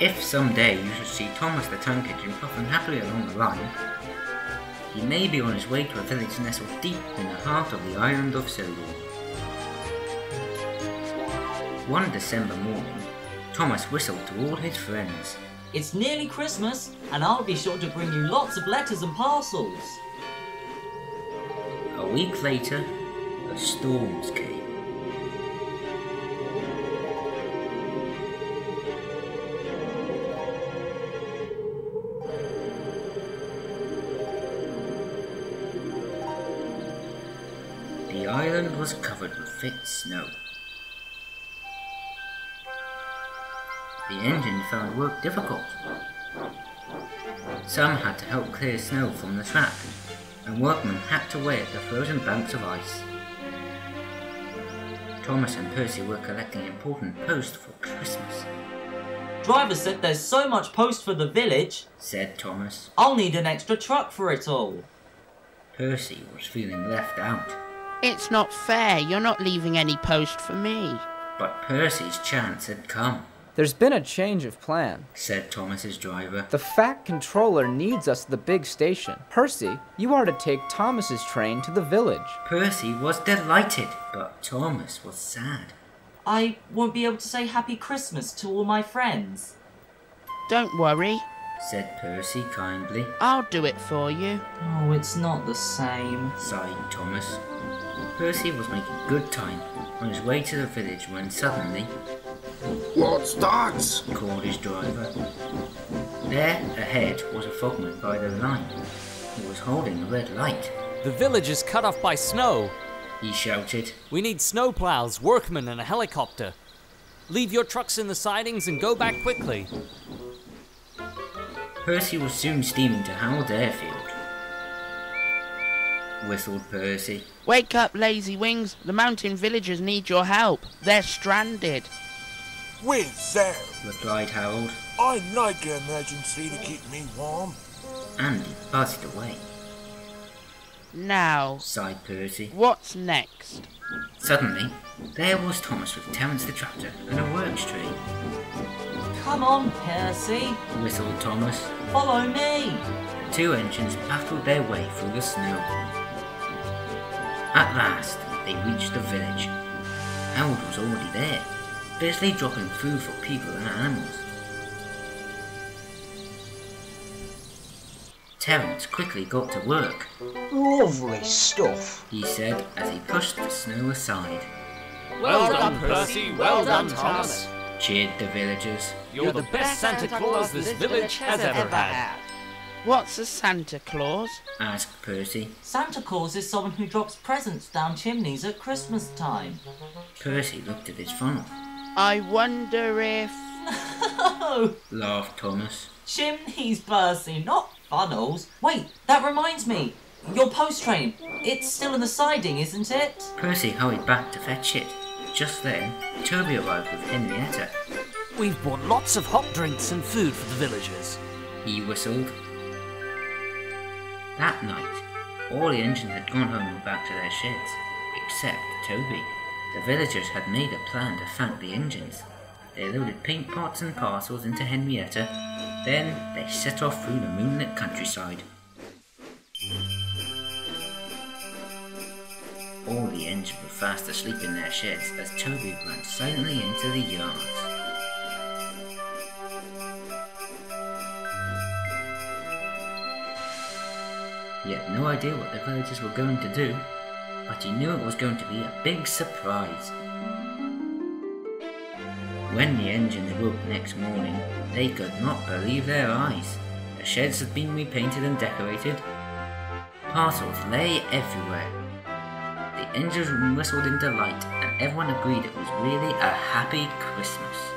If someday you should see Thomas the Tank Engine puffing happily along the line, he may be on his way to a village nestled deep in the heart of the island of Sylvia. One December morning, Thomas whistled to all his friends. It's nearly Christmas, and I'll be sure to bring you lots of letters and parcels. A week later, the storms came. The island was covered with thick snow. The engine found work difficult. Some had to help clear snow from the track, and workmen had to wait at the frozen banks of ice. Thomas and Percy were collecting important post for Christmas. Driver said there's so much post for the village, said Thomas. I'll need an extra truck for it all. Percy was feeling left out. It's not fair, you're not leaving any post for me. But Percy's chance had come. There's been a change of plan, said Thomas's driver. The Fat Controller needs us at the big station. Percy, you are to take Thomas's train to the village. Percy was delighted, but Thomas was sad. I won't be able to say Happy Christmas to all my friends. Don't worry, said Percy kindly. I'll do it for you. Oh, it's not the same, sighed Thomas. Percy was making good time on his way to the village when suddenly... What's that? called his driver. There ahead was a fogman by the line. He was holding a red light. The village is cut off by snow, he shouted. We need snowplows, workmen and a helicopter. Leave your trucks in the sidings and go back quickly. Percy was soon steaming to Howard Airfield. Whistled Percy. Wake up, lazy wings. The mountain villagers need your help. They're stranded. Where's that? Replied Harold. I'd like an emergency to keep me warm. And he buzzed away. Now, sighed Percy. What's next? Suddenly, there was Thomas with Terence the tractor and a works tree. Come on, Percy, whistled Thomas. Follow me. The two engines battled their way through the snow. At last, they reached the village. Harold was already there, busily dropping food for people and animals. Terence quickly got to work. Lovely stuff, he said as he pushed the snow aside. Well done, Percy. Well done, Thomas. Cheered the villagers. You're the best Santa Claus this village has ever had. What's a Santa Claus? asked Percy. Santa Claus is someone who drops presents down chimneys at Christmas time. Percy looked at his funnel. I wonder if... No! laughed Thomas. Chimneys, Percy, not funnels. Wait, that reminds me. Your post train. It's still in the siding, isn't it? Percy hurried back to fetch it. Just then, Toby arrived with Henrietta. We've bought lots of hot drinks and food for the villagers, he whistled. That night, all the engines had gone home and back to their sheds, except Toby. The villagers had made a plan to thank the engines. They loaded paint pots and parcels into Henrietta, then they set off through the moonlit countryside. All the engines were fast asleep in their sheds as Toby ran silently into the yards. He had no idea what the villagers were going to do, but he knew it was going to be a big surprise. When the engine awoke next morning, they could not believe their eyes. The sheds had been repainted and decorated. Parcels lay everywhere. The engines whistled in delight, and everyone agreed it was really a happy Christmas.